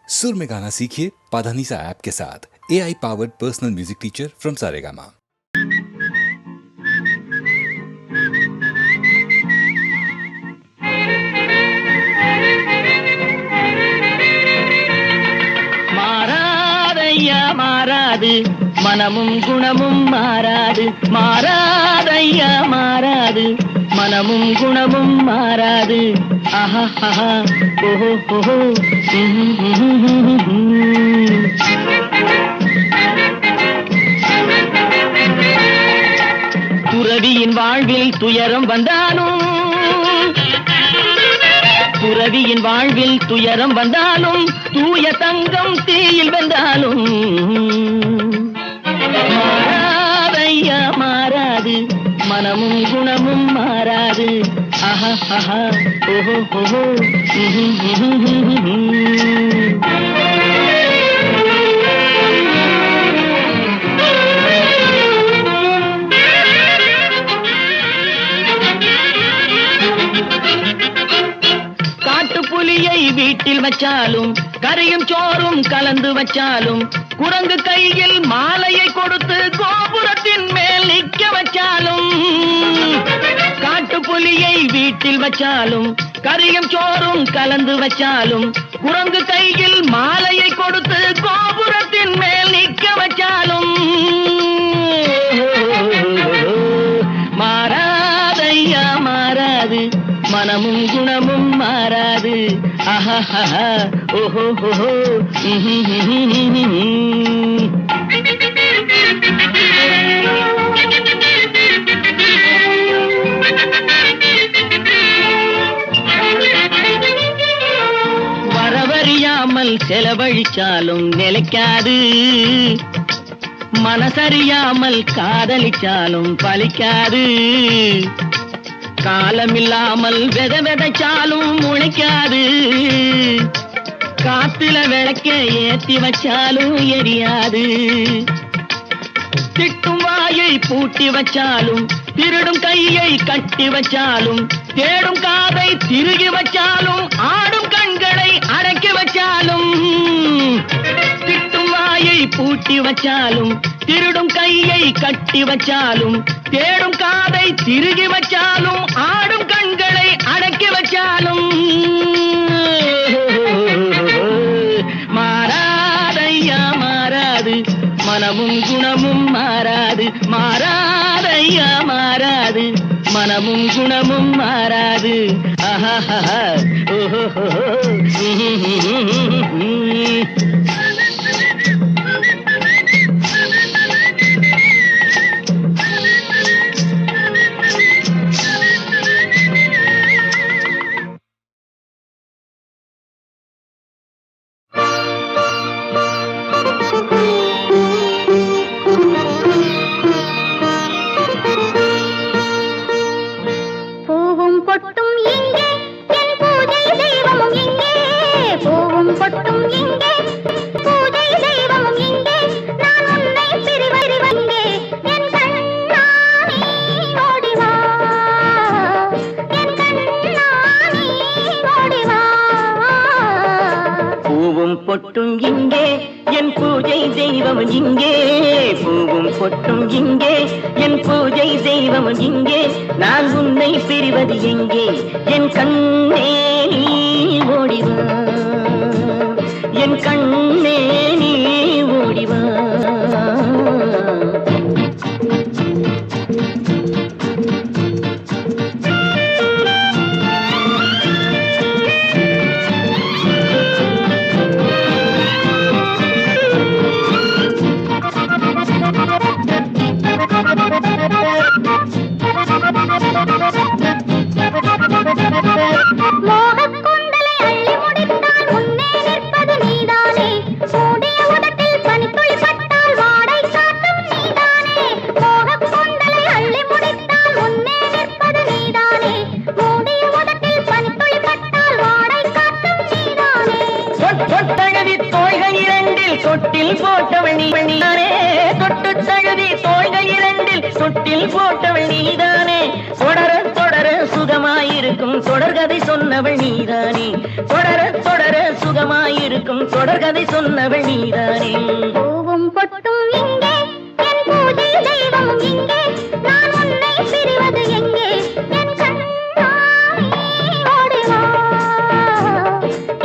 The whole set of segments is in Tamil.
सुर में गाना सीखिए पाधानीसा ऐप के साथ। AI powered personal music teacher from Saregama. மாறாதையா மாறாது மனமும் குணமும் மாறாது. மாறாதையா மாறாது மனமும் குணமும் மாறாது. ஆஹா ஆஹா ஓஹோ ஓஹோ. துறவியின் வாழ்வில் துயரம் வந்தாலும், துறவியின் வாழ்வில் துயரம் வந்தாலும், தூய தங்கம் தீயில் வென்றாலும் மாறாதையா மாறாது மனமும் குணமும் மாறாது. ஆஹா ஆஹா ஓஹோ ஓஹோ. புலியை வீட்டில் வச்சாலும், கரையும் சோறும் கலந்து வச்சாலும், குரங்கு கையில் மாலையை கொடுத்து கோபுரத்தின் மேல் நிற்க வச்சாலும், காட்டுப்புலியை வீட்டில் வச்சாலும், கரையும் சோறும் கலந்து வச்சாலும், குரங்கு கையில் மாலையை கொடுத்து கோபுரத்தின் மேல் நிற்க வச்சாலும் மாறாதையா மாறாது மனமும் குணமும் மாறாது. ஆஹா ஆஹா ஓஹோ ஓஹோ. வரவறியாமல் செலவழிச்சாலும் நிலைக்காது, மனசறியாமல் காதலிச்சாலும் பலிக்காது, காலமில்லாமல் வித விதைச்சாலும் முளைக்காது, காத்துல விளக்க ஏத்தி வச்சாலும் எரியாது, திட்டும் வாயை பூட்டி வச்சாலும், திருடும் கையை கட்டி வச்சாலும், தேடும் காதை திருகி வச்சாலும், ஆடும் கண்களை அடக்கி வச்சாலும், திட்டும் வாயை பூட்டி வச்சாலும், திருடும் கையை கட்டி வச்சாலும், தேடும் காதை திருகி வச்சாலும், ஆடும் கண்களை அடக்கி வச்சாலும் மாறாதையா மாறாது மனமும் குணமும் மாறாது. மாறாதையா மாறாது மனமும் குணமும் மாறாது. ஆஹா ஆஹா ஓஹோ ஓஹோ. பொட்டும் இங்கே என் பூஜை தெய்வம் இங்கே, பூவும் பொட்டும் இங்கே என் பூஜை தெய்வம் இங்கே, நான் உன்னை பிரிவது எங்கே என் கண்ணே நீ ஓடிவா, என் கண்ணே நீ ஓடிவா. மோகக் கொண்டலை அள்ளி முடித்தால் முன்னே நிற்பது நீதானே. தழுவி தோள்கள் இரண்டில் தொட்டில் போட்டவள் நீதானே. தொட்டு தழுவி தோள்கள் இரண்டில் தொட்டில் போட்டவள் நீதானே. தொடர தொடர சுகமாயிருக்கும் தொடர்கதை சொன்னவள் நீதானே. தொடர தொடர சுகமாயிருக்கும் தொடர்கதை சொன்னவள் நீதானே. பூவும் பொட்டும் எங்கே, என் பூஜை தெய்வம் எங்கே, நான் உன்னை பிரிவது எங்கே, என் கண்ணானே ஓடி வா,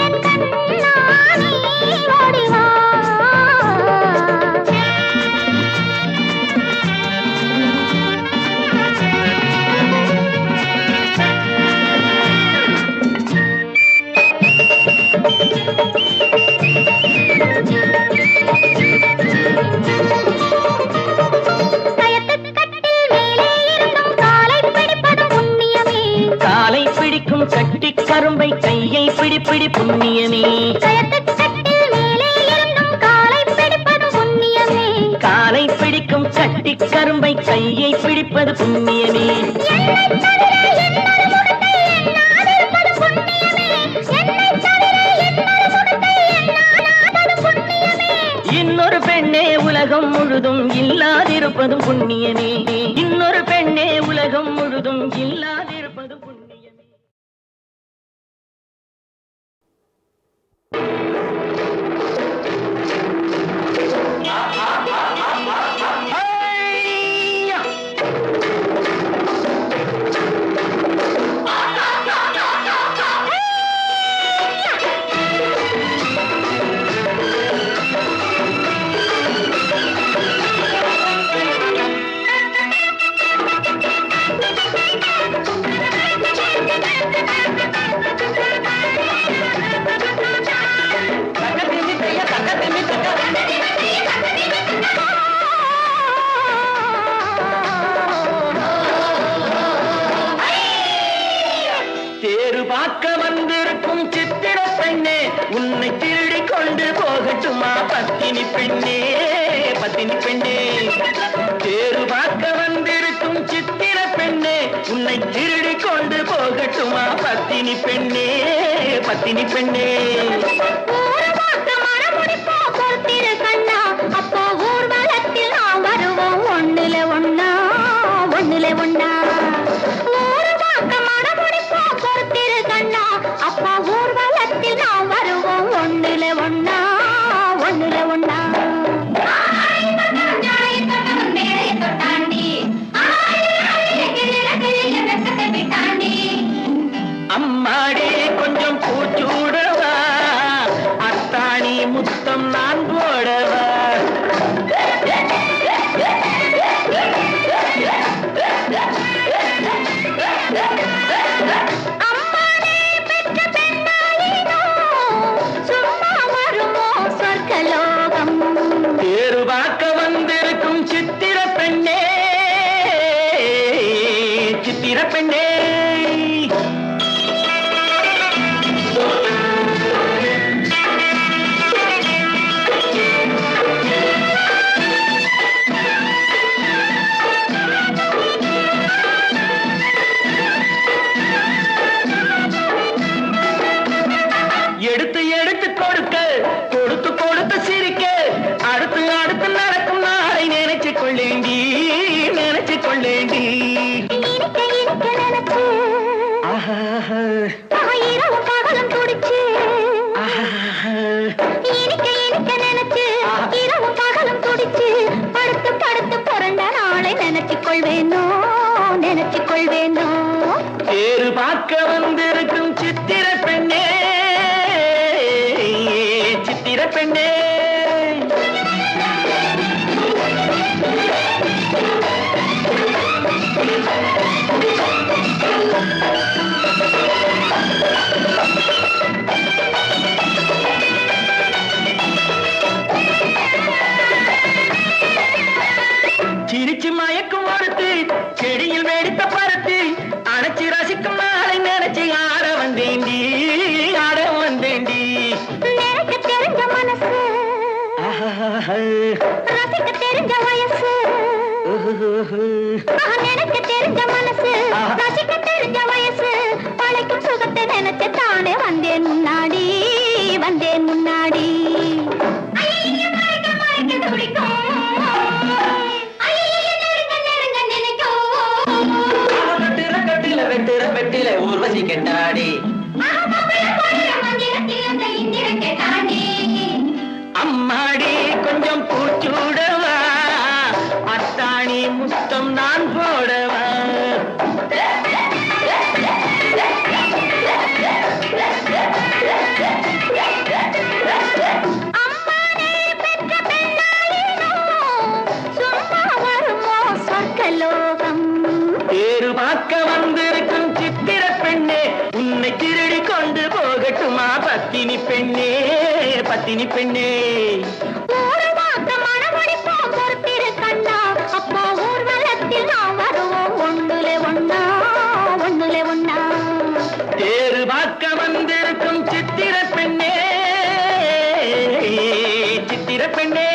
என் கண்ணானே ஓடி வா. காலை பிடிக்கும் கட்டி கரும்பை கையை பிடிப்பிடி புண்ணியமே. காலை பிடிக்கும் கட்டி கரும்பை கையை பிடிப்பது புண்ணியமே. இன்னொரு பெண்ணே உலகம் முழுதும் இல்லாதிருப்பதும் புண்ணியமே. இன்னொரு பெண்ணே உலகம் முழுதும் இல்லாதிருப்பதும் புண்ணியமே. பார்க்க வந்திருக்கும் சித்திர பெண்ணே, உன்னை திருடி கொண்டு போகட்டுமா பத்தினி பெண்ணே, பத்தினி பெண்ணே. தேரு பார்க்க வந்திருக்கும் சித்திர பெண்ணே, உன்னை திருடி கொண்டு போகட்டுமா பத்தினி பெண்ணே, பத்தினி பெண்ணே. அப்போ ஊர்வலத்தில் நாம் வருவோம் ஒண்ணுல ஒண்ணா, ஒண்ணுல ஒண்ணா. அப்பா ஊர்வலத்தில் நாம் வருவோம் ஒண்ணுல ஒண்ணா, ஒண்ணுல ஒண்ணா. அம்மாடி கொஞ்சம் பூச்சூடவா, அத்தாணி முத்தம் நான் போடவா. தேரு பார்க்க வந்திருக்கும் சித்திர பெண்ணே, சித்திர பெண்ணே. எடுத்து எடுத்து கொடுக்க, கொடுத்து கொடுத்து சிரிக்க, அடுத்து அடுத்து நடக்கும் நாளை நினைச்சு கொள்ளேண்டி, நினைச்சு கொள்ளேண்டி. இரவும் பகலும் துடிச்சு, இனிக்க இனிக்க நினைச்சு, இரவும் பகலும் துடிச்சு, படுத்து படுத்து பிறந்த நாளை நினைச்சு கொள்வேனோ, நினைச்சு கொள்வேனோ. தேரு பார்க்க வந்திருக்கும் சித்திர பெண்ணே, சித்திர பெண்ணே. சிரிச்சு மயக்கும் ஒருத்து, செடியில் வெடித்த பருத்து, அணைச்சி ரசிக்கும் நாளை நினைச்சு ஆட வந்தேண்டி, ஆட வந்தேண்டி. நினைக்க தெரிஞ்ச மனசு, ரசிக்க தெரிஞ்ச வயசு, நினைக்க தெரிஞ்ச மனசு, ரசிக்க தெரிஞ்ச வயசு, பழைக்கும் சுகத்தை நினைச்சு தானே வந்தேன் முன்னாடி, வந்தேன் முன்னாடி. பத்தினி பெண்ணே. ஊரு வாக்க மனமடிப்போம் பொறுத்திரு கண்ணா, அப்போ ஊர்வலத்தில் நாம் வருவோம் ஒண்ணுலே ஒண்ணா, ஒண்ணுலே ஒண்ணா. தேரு பார்க்க வந்திருக்கும் சித்திர பெண்ணே, சித்திர பெண்ணே.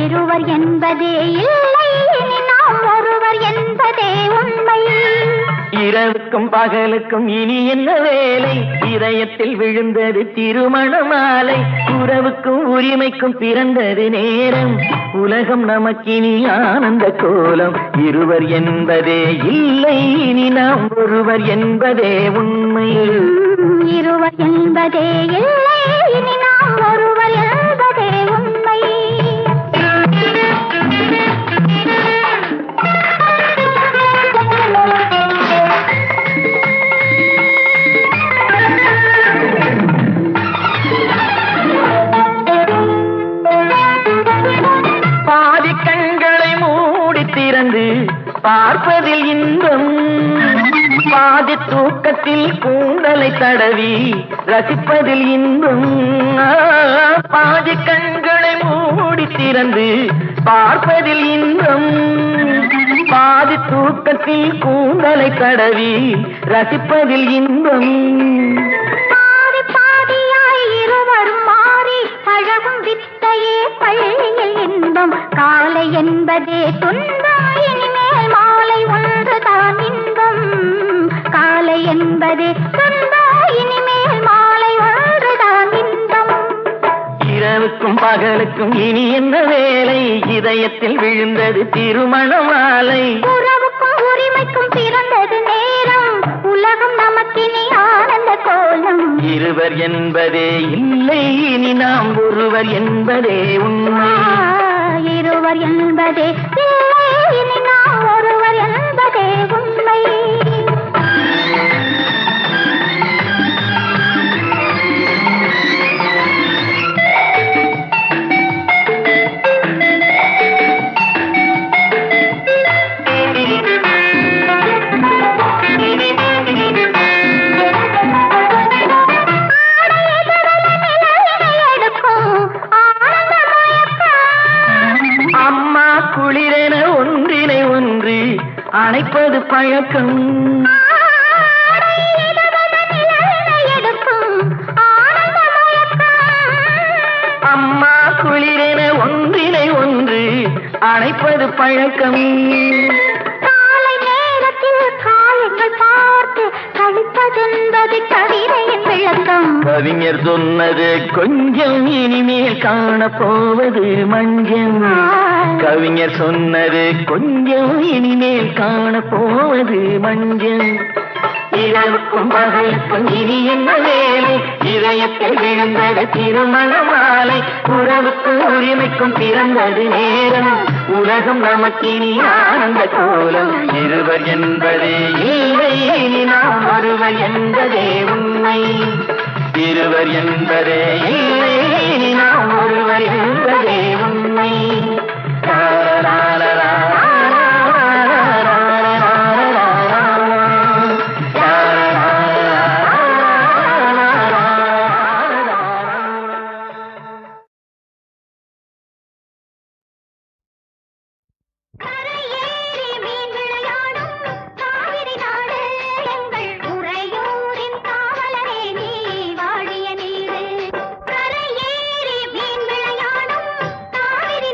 இருவர் என்பதே இல்லை, நாம் ஒருவர் என்பதே உண்மை. இரவுக்கும் பகலுக்கும் இனி என்ன வேலை, இதயத்தில் விழுந்தது திருமண மாலை. உறவுக்கும் உரிமைக்கும் பிறந்தது நேரம், உலகம் நமக்கினி ஆனந்த கோலம். இருவர் என்பதே இல்லை, இனி நாம் ஒருவர் என்பதே உண்மை. இருவர் என்பதே இல்லை, இனி நாம் ஒருவர் என்பதே உண்மை. பாதி கண்களை மூடி திறந்து பார்ப்பதில் இன்பம், பாதி தூக்கத்தில் கூந்தலை தடவி ரசிப்பதில் இன்பம். பாதி கண்களை மூடி திறந்து பார்ப்பதில் இன்பம், பாதி தூக்கத்தில் கூந்தலை தடவி ரசிப்பதில் இன்பம். பாதி பாதியாய் இருவரும் மாறி பழகும் வித்தையே பள்ளியில் இன்பம். காலை என்பதே துன்பம், இனிமேல் மாலை ஒன்றுதான் இன்பம். காலை என்பதே துன்பம், இனிமேல் மாலை ஒன்றுதான் இன்பம். இரவுக்கும் பகலுக்கும் இனி என்ன வேலை, இதயத்தில் விழுந்தது திருமண மாலை. உறவுக்கும் உரிமைக்கும் பிறந்தது நேரம், உலகம் நமக்கினி ஆனந்த கோலம். இருவர் என்பதே இல்லை, இனி நாம் ஒருவர் என்பதே உண்மை. இருவர் என்பதே இல்லை, இனி நாம் ஒருவர் என்பதே உண்மை. அம்மா குளிரென ஒன்றினை ஒன்று அணைப்பது பழக்கம், அம்மா குளிரென ஒன்றினை ஒன்று அணைப்பது பழக்கம். காலை நேரத்தில் காயங்கள் பார்த்து கழிப்பதென்பது கவிதையின் விளக்கம். கவிஞர் சொன்னது கொஞ்சம், இனிமேல் காணப்போவது மஞ்சள். கவிஞர் சொன்னது கொஞ்சம், இனிமேல் காணப்போவது மஞ்சள். இரவுக்கும் பகலுக்கும் இனி என்ன வேலை, இதயத்தில் விழுந்தது திருமண மாலை. உறவுக்கும் உரிமைக்கும் பிறந்தது நேரம், உலகம் நமக்கினி ஆனந்த கோலம். இருவர் என்பதே இல்லை, இனி நாம் ஒருவர் என்பதே உண்மை. இருவர் என்பதே இல்லை, இனி நாம் ஒருவர் என்பதே உண்மை. கரையேறி மீன் விளையாடும் காவிரி நாடு, எங்கள் உறையூரின் காவலரே நீ வாழிய நீடு. கரையேறி மீன் விளையாடும் காவிரி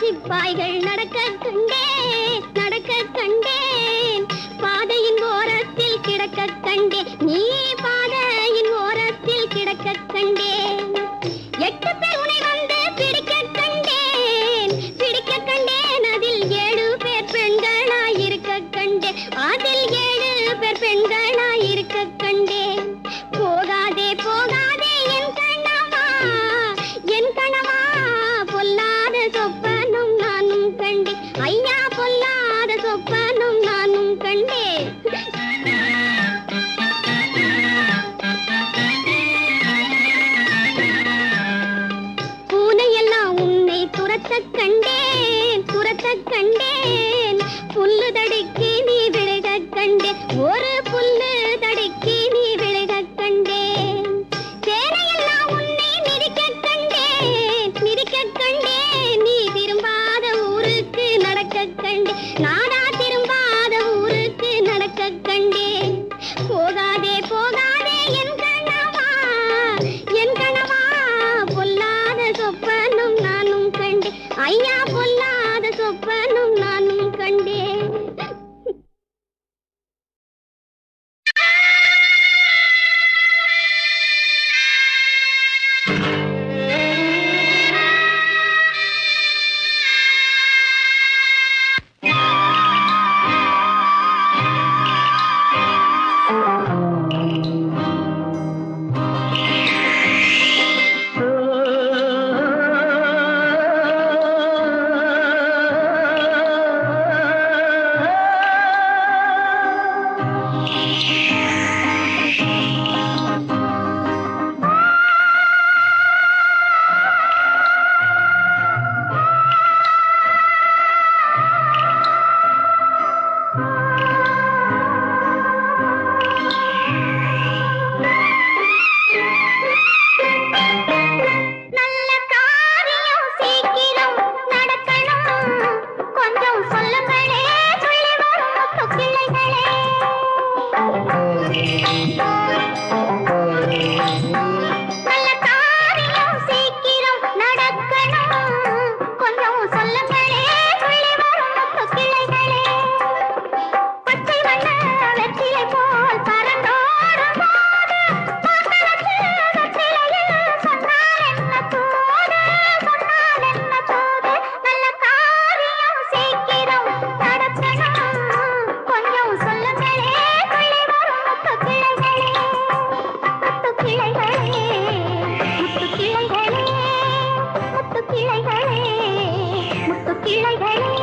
சிப்பாய்கள் நடக்க கண்டேன், நடக்க கண்டேன். பாதையின் ஓரத்தில் கிடக்க கண்டேன், நீ பாதையின் ஓரத்தில் கிடக்க கண்டேன். 8 பேர் உன்னை வந்து பிடிக்க கண்டேன், பிடிக்க கண்டேன். அதில் 7 பேர் பெண்களாயிருக்க கண்டேன், அதில் 7 பேர் பெண்களாயிருக்க கண்டேன். போகாதே போகாதே என் கணவா, என் கணவா, பொல்லாத சொப்பனும் நானும் கண்டேன். ஐயா, பொல்லாத சொப்பனும் நானும் கண்டேன். பூனையெல்லாம் உன்னை துரத்த கண்டேன், துரத்த கண்டேன். புல்லு தடிக்கு நீ விழுக கண்டேன், ஒரு புல்லு தடிக்கு நீ விழுக கண்டேன். சேனையெல்லாம் உன்னை மிதிக்க கண்டேன், மிதிக்க கண்டேன். நீ திரும்பாத ஊருக்கு நடக்க கண்டேன், நாடா திரும்பாத ஊருக்கு நடக்க கண்டேன். போகாதே போகாதே என் கணவா, என் கணவா, பொல்லாத சொப்பனும் நானும் கண்டேன். ஐயா, பொல்லாத சொப்பனும் நானும் கண்டேன். நல்ல காரியம் சீக்கிரம் நடக்கணும், கொஞ்சம் சொல்லுங்களே, சொல்லி வரும் முத்து கிளைகளே. நல்ல காரியம் சீக்கிரம் நடக்கணும், கொஞ்சம் சொல்லுங்களே, சொல்லி வரும் முத்து கிளைகளே. பச்சை வண்ண வெற்றிலை போல் பறந்தோடும் போது மக்களுக்கு வெற்றிலையில் சொன்னால் என்ன தூது, சொன்னால் என்ன தூது. நல்ல காரியம் சீக்கிரம் நடக்கணும், கொஞ்சம் சொல்லுங்களே, சொல்லி வரும் முத்து கிளைகளே. முத்து கிளைகளே, முத்து கிளைகளே, முத்து கிளைகளே, முத்து கிளைகளே.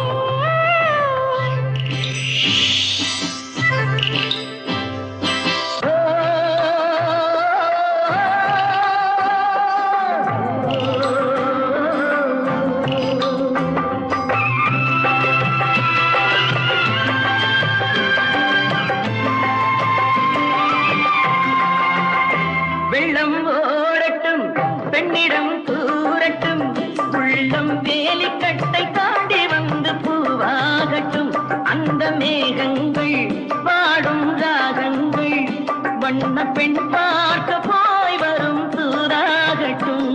வெள்ளம் ஓடட்டும், பெண்ணிடம் தூரட்டும், உள்ளம் வேலிக்கட்டை தாண்டி வந்து பூவாகட்டும். அந்த மேகங்கள் பாடும் ராகங்கள் வண்ண பெண் பார்க்க போய் வரும் தூராகட்டும்.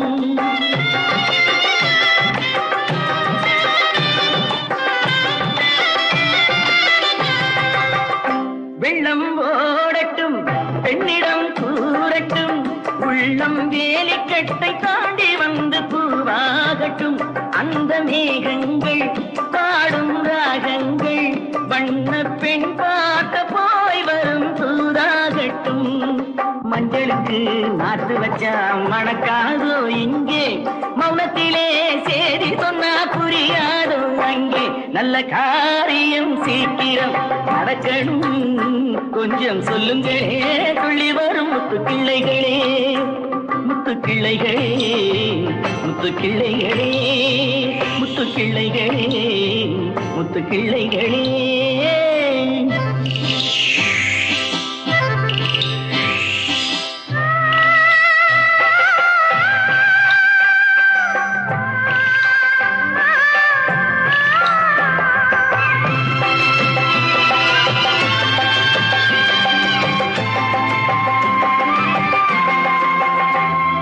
வெள்ளம் ஓடட்டும், பெண்ணிடம் கூறட்டும், உள்ளம் வேலிக்கட்டை தாண்டி வந்து பூவாகட்டும். அந்த மேகங்கள் பாடும் ராகங்கள் வண்ண பெண் பார்க்க போய் வரும் தூதாகட்டும். மஞ்சளுக்கு நாட்டு வச்சா மணக்காதோ இங்கே, மௌனத்திலே சேதி சொன்னா புரியாதோ அங்கே. நல்ல காரியம் சீக்கிரம் நடக்கணும், கொஞ்சம் சொல்லுங்களே, துள்ளி வரும் முத்து கிளைகளே. முத்து கிளைகளே, முத்து கிளைகளே, முத்து கிளைகளே, முத்து கிளைகளே.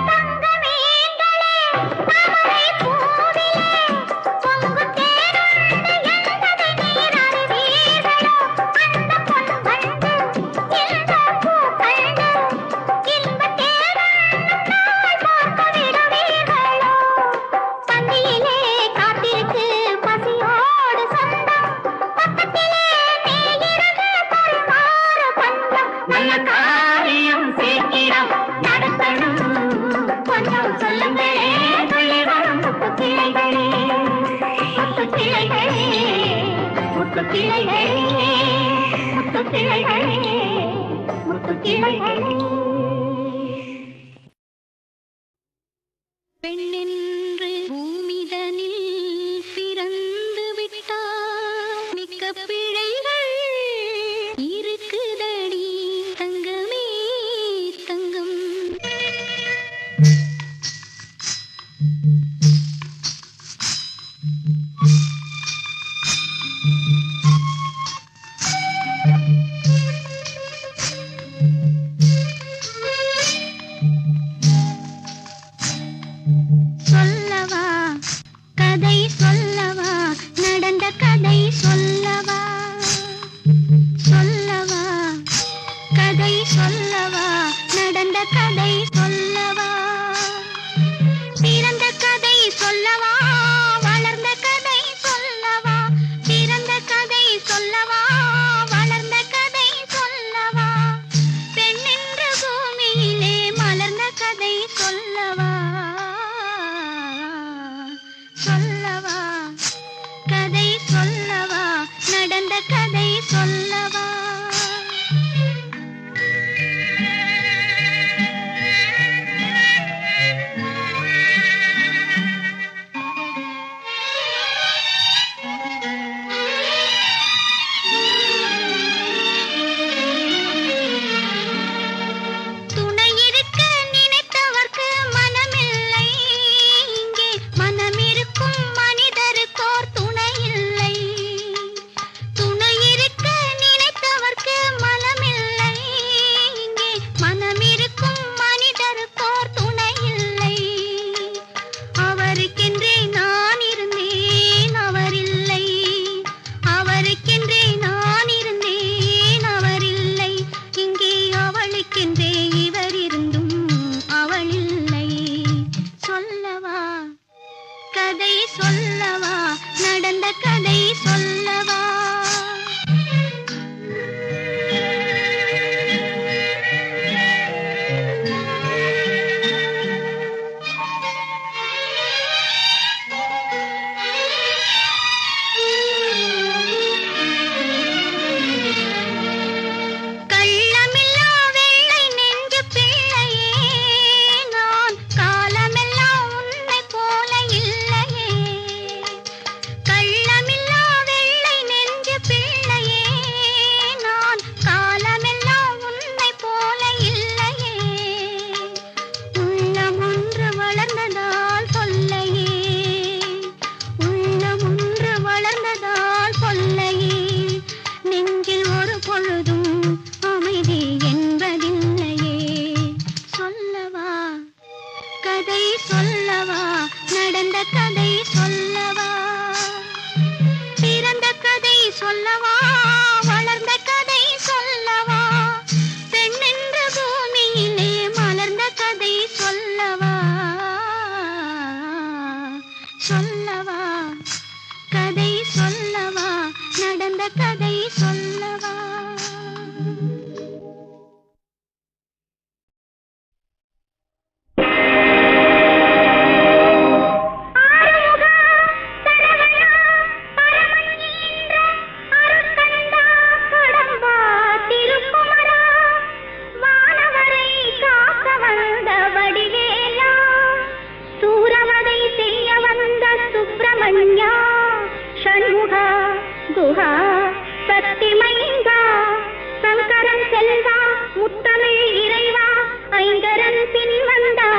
தங்க மீன்களே, தாமரை பூவிலே, பொங்கு முத்து கிளைகளே முத்து கிளைகளே முத்து கிளைகளே. பெண்ணென்று பூமிதனில் பிறந்து விட்டால் மிக்க பிழைகள் இருக்குதடி தங்கமே தங்கம். சொல்லவா கதை சொல்லவா நடந்த கதை சொல்லவா சொல்லவா கதை சொல்லவா நடந்த கதை சொல்லவா பிறந்த கதை சொல்லவா வளர்ந்த கதை சொல்லவா பிறந்த கதை சொல்லவா வளர்ந்த கதை சொல்லவா பெண்ணென்ற பூமியிலே மலர்ந்த கதை சொல்லவா சொல்லவா கதை சொல்லவா நடந்த கதை சொல்லவா. துணை இருக்க நினைத்தவர்க்கு மனமில்லை இங்கே மனம் இருக்கும் மனிதருக்கோர் துணை இல்லை. துணை இருக்க நினைத்தவர்க்கு மனமில்லை இங்கே மனம் இருக்கும் மனிதருக்கோர் துணை இல்லை. அவருக்கென்றே நான் இருந்தேன் அவர் இல்லை அவருக்கென்றே நான் இருந்தேன் அவர் இல்லை இங்கே அவளுக்கென்றே இவர் இருந்தும் அவள் இல்லை. சொல்லவா கதை சொல்லவா நடந்த கதை சொல்லவா. கள்ளமில்லா வெள்ளை நெஞ்சு பிள்ளையே நான் காலமெல்லாம் உன்னை போல இல்லையே. கள்ளமில்லா வெள்ளை நெஞ்சு பிள்ளையே நான் காலமெல்லாம் உன்னை போல இல்லையே. உள்ளம் ஒன்று வளர்ந்ததால் சொல்லையே உள்ளம் ஒன்று வளர்ந்ததால் சொல்லையே நெஞ்சில் ஒரு பொழுதும் அமைதி என்பதில்லையே. சொல்லவா கதை சொல்லவா நடந்த கதை சொல்லவா பிறந்த கதை சொல்லவா வளர்ந்த கதை சொல்லவா பெண்ணென்ற பூமியிலே மலர்ந்த கதை சொல்லவா சொல்லவா கதை சொல்லவா நடந்த கதை சொல்லவா. சுப்பிரமணியா ஷண்முகா குஹா சக்தி மைந்தா சங்கரன் செல்வா முத்தமிழ் இறைவா ஐங்கரன் பின் வந்தா